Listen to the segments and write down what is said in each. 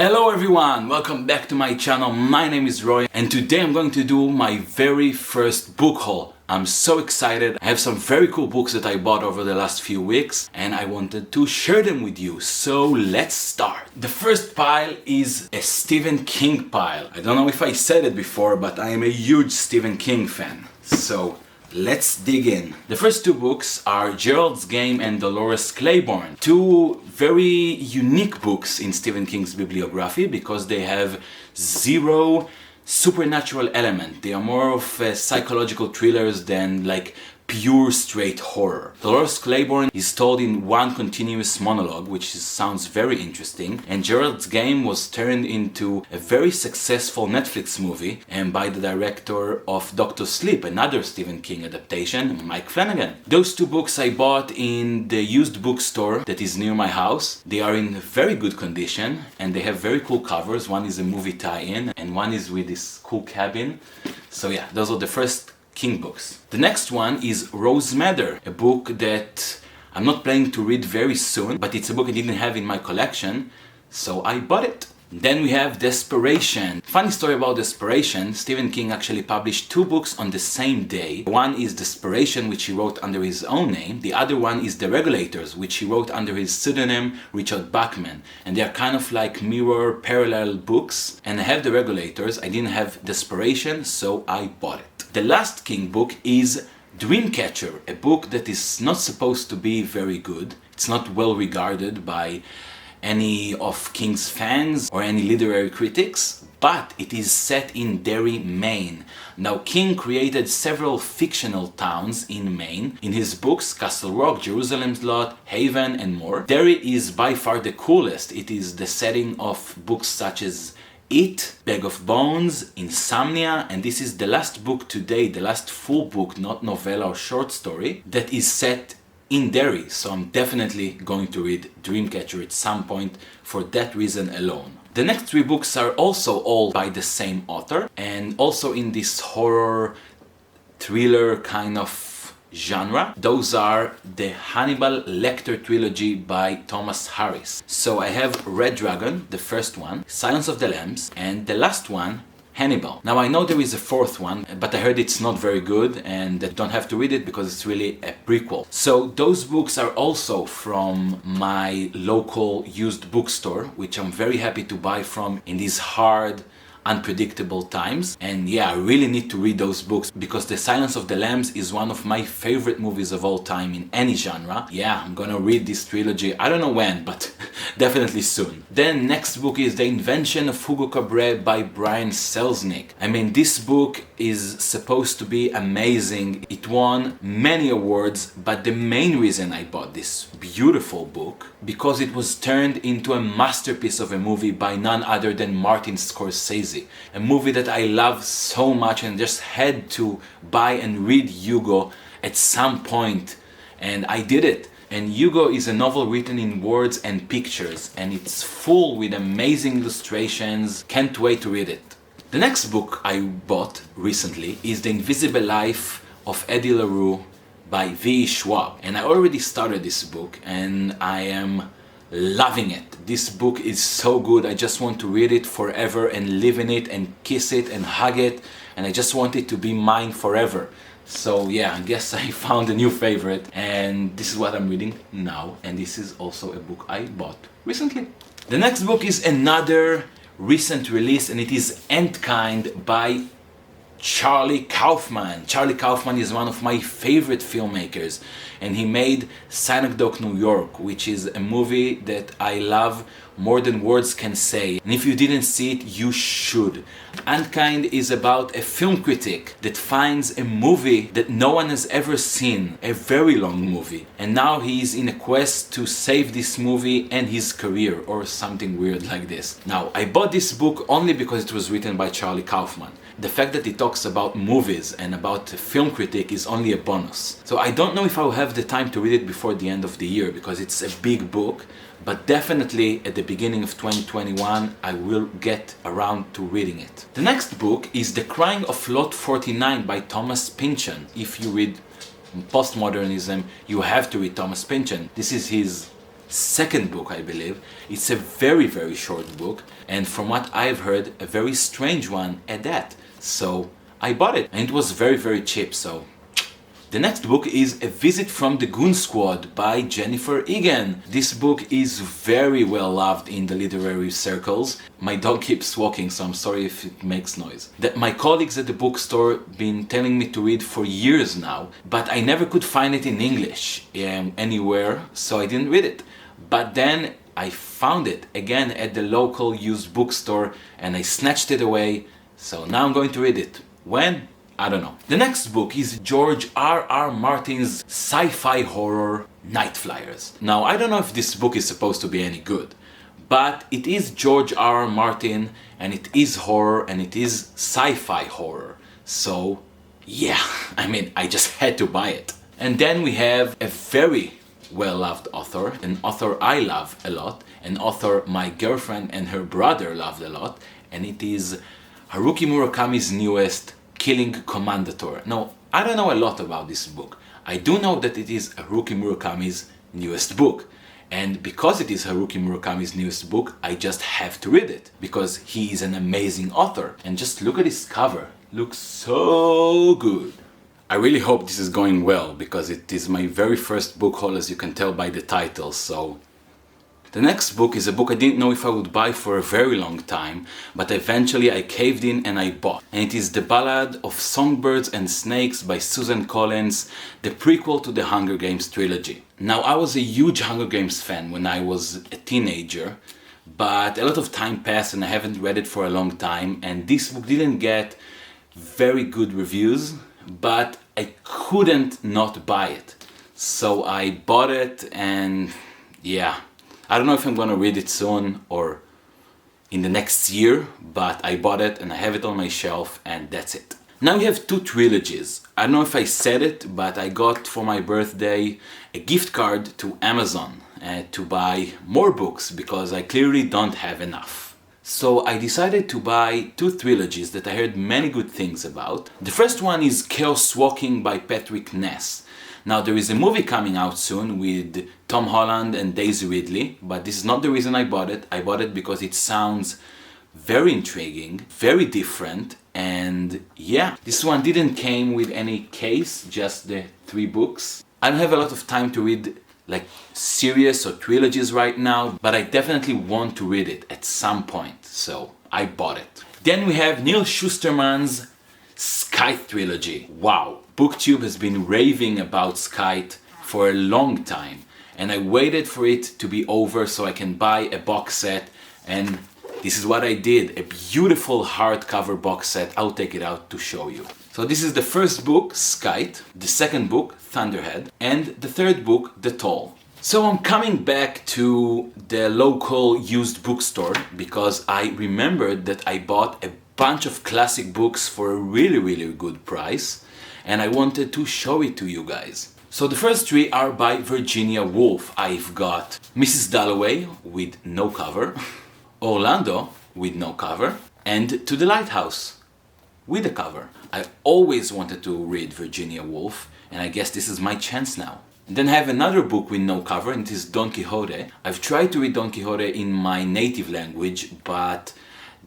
Hello everyone, welcome back to my channel. My name is Roy and today I'm going to do my very first book haul. I'm so excited. I have some very cool books that I bought over the last few weeks and I wanted to share them with you. So let's start. The first pile is a Stephen King pile. I don't know if I said it before, but I am a huge Stephen King fan. So let's dig in. The first two books are Gerald's Game and Dolores Claiborne. Two very unique books in Stephen King's bibliography because they have zero supernatural element. They are more of psychological thrillers than like pure straight horror. Dolores Claiborne is told in one continuous monologue, which sounds very interesting, and Gerald's Game was turned into a very successful Netflix movie and by the director of Dr. Sleep, another Stephen King adaptation, Mike Flanagan. Those two books I bought in the used bookstore that is near my house. They are in very good condition and they have very cool covers. One is a movie tie-in and one is with this cool cabin. So yeah, those are the first King books. The next one is Rose Madder, a book that I'm not planning to read very soon, but it's a book I didn't have in my collection, so I bought it. Then we have Desperation. Funny story about Desperation, Stephen King actually published two books on the same day. One is Desperation, which he wrote under his own name. The other one is The Regulators, which he wrote under his pseudonym Richard Bachman. And they are kind of like mirror parallel books. And I have The Regulators, I didn't have Desperation, so I bought it. The last King book is Dreamcatcher, a book that is not supposed to be very good. It's not well regarded by any of King's fans or any literary critics, but it is set in Derry, Maine. Now, King created several fictional towns in Maine in his books Castle Rock, Jerusalem's Lot, Haven and more. Derry is by far the coolest. It is the setting of books such as It, Bag of Bones, Insomnia, and this is the last book today, the last full book, not novella or short story, that is set in Derry, so I'm definitely going to read Dreamcatcher at some point for that reason alone. The next three books are also all by the same author and also in this horror thriller kind of genre. Those are the Hannibal Lecter trilogy by Thomas Harris. So I have Red Dragon, the first one, Silence of the Lambs, and the last one, Hannibal. Now I know there is a fourth one, but I heard it's not very good and I don't have to read it because it's really a prequel. So those books are also from my local used bookstore, which I'm very happy to buy from in these hard, unpredictable times. And yeah, I really need to read those books because The Silence of the Lambs is one of my favorite movies of all time in any genre. Yeah, I'm gonna read this trilogy, I don't know when, but definitely soon. Then next book is The Invention of Hugo Cabret by Brian Selznick. I mean, this book is supposed to be amazing. It won many awards, but the main reason I bought this beautiful book because it was turned into a masterpiece of a movie by none other than Martin Scorsese. A movie that I love so much and just had to buy and read Hugo at some point, and I did it. And Hugo is a novel written in words and pictures, and it's full with amazing illustrations. Can't wait to read it. The next book I bought recently is The Invisible Life of Eddie LaRue by V. Schwab. And I already started this book and I am loving it. This book is so good. I just want to read it forever and live in it and kiss it and hug it, and I just want it to be mine forever. So yeah, I guess I found a new favorite and this is what I'm reading now, and this is also a book I bought recently. The next book is another recent release and it is Endkind by Charlie Kaufman. Charlie Kaufman is one of my favorite filmmakers and he made Synecdoche, New York, which is a movie that I love more than words can say. And if you didn't see it, you should. Endkind is about a film critic that finds a movie that no one has ever seen, a very long movie. And now he's in a quest to save this movie and his career or something weird like this. Now, I bought this book only because it was written by Charlie Kaufman. The fact that he talks about movies and about a film critic is only a bonus. So I don't know if I'll have the time to read it before the end of the year because it's a big book, but definitely at the beginning of 2021 I will get around to reading it. The next book is The Crying of Lot 49 by Thomas Pynchon. If you read postmodernism, you have to read Thomas Pynchon. This is his second book, I believe. It's a very, very short book, and from what I've heard, a very strange one at that. So I bought it, and it was very, very cheap, so... The next book is A Visit from the Goon Squad by Jennifer Egan. This book is very well loved in the literary circles. My dog keeps walking, so I'm sorry if it makes noise. My colleagues at the bookstore been telling me to read for years now, but I never could find it in English anywhere, so I didn't read it. But then I found it again at the local used bookstore and I snatched it away, so now I'm going to read it. When? I don't know. The next book is George R.R. Martin's sci-fi horror Nightflyers. Now, I don't know if this book is supposed to be any good, but it is George R.R. Martin, and it is horror, and it is sci-fi horror. So, yeah, I mean, I just had to buy it. And then we have a very well-loved author, an author I love a lot, an author my girlfriend and her brother loved a lot, and it is Haruki Murakami's newest Killing Commandator. Now, I don't know a lot about this book. I do know that it is Haruki Murakami's newest book. And because it is Haruki Murakami's newest book, I just have to read it. Because he is an amazing author. And just look at his cover. Looks so good. I really hope this is going well, because it is my very first book haul, as you can tell by the title, so... The next book is a book I didn't know if I would buy for a very long time, but eventually I caved in and I bought. And it is The Ballad of Songbirds and Snakes by Susan Collins, the prequel to the Hunger Games trilogy. Now, I was a huge Hunger Games fan when I was a teenager, but a lot of time passed and I haven't read it for a long time, and this book didn't get very good reviews, but I couldn't not buy it. So I bought it, and yeah. I don't know if I'm gonna read it soon or in the next year, but I bought it and I have it on my shelf, and that's it. Now we have two trilogies. I don't know if I said it, but I got for my birthday a gift card to Amazon to buy more books because I clearly don't have enough. So I decided to buy two trilogies that I heard many good things about. The first one is Chaos Walking by Patrick Ness. Now, there is a movie coming out soon with Tom Holland and Daisy Ridley, but this is not the reason I bought it. I bought it because it sounds very intriguing, very different, and yeah, this one didn't came with any case, just the 3 books. I don't have a lot of time to read like series or trilogies right now, but I definitely want to read it at some point, so I bought it. Then we have Neil Shusterman's Skite trilogy. Wow! BookTube has been raving about Skite for a long time, and I waited for it to be over so I can buy a box set, and this is what I did. A beautiful hardcover box set. I'll take it out to show you. So this is the first book, Skite, the second book, Thunderhead, and the third book, The Toll. So I'm coming back to the local used bookstore because I remembered that I bought a bunch of classic books for a really good price, and I wanted to show it to you guys. So the first 3 are by Virginia Woolf. I've got Mrs. Dalloway with no cover, Orlando with no cover, and To the Lighthouse with a cover. I always wanted to read Virginia Woolf, and I guess this is my chance now. And then I have another book with no cover, and it is Don Quixote. I've tried to read Don Quixote in my native language, but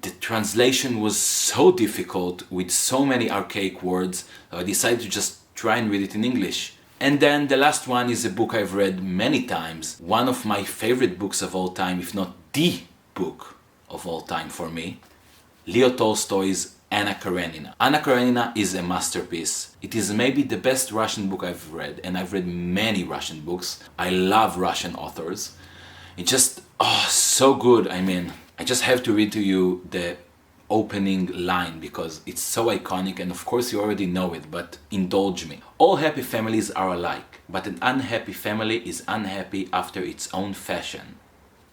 the translation was so difficult with so many archaic words, so I decided to just try and read it in English. And then the last one is a book I've read many times, one of my favorite books of all time, if not the book of all time for me, Leo Tolstoy's Anna Karenina. Anna Karenina is a masterpiece. It is maybe the best Russian book I've read, and I've read many Russian books. I love Russian authors. It's just, so good. I mean, I just have to read to you the opening line because it's so iconic, and of course you already know it, but indulge me. All happy families are alike, but an unhappy family is unhappy after its own fashion.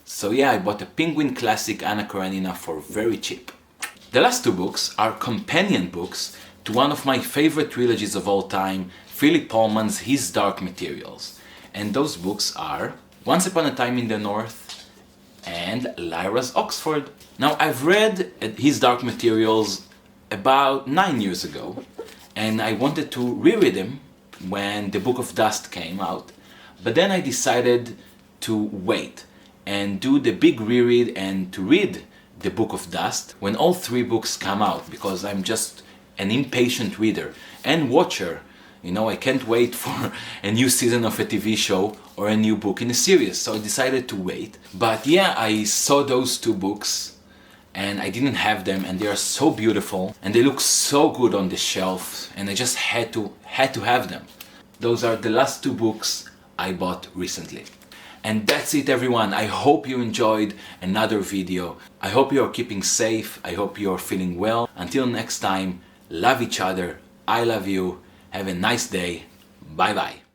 So yeah, I bought a Penguin Classic Anna Karenina for very cheap. The last 2 books are companion books to one of my favorite trilogies of all time, Philip Pullman's His Dark Materials. And those books are Once Upon a Time in the North and Lyra's Oxford. Now, I've read His Dark Materials about 9 years ago, and I wanted to reread them when the Book of Dust came out, but then I decided to wait and do the big reread and to read the Book of Dust when all 3 books come out, because I'm just an impatient reader and watcher. You know, I can't wait for a new season of a TV show or a new book in a series, so I decided to wait. But yeah, I saw those 2 books and I didn't have them, and they are so beautiful and they look so good on the shelf, and I just had to have them. Those are the last 2 books I bought recently. And that's it, everyone. I hope you enjoyed another video. I hope you are keeping safe. I hope you are feeling well. Until next time, love each other. I love you. Have a nice day. Bye bye.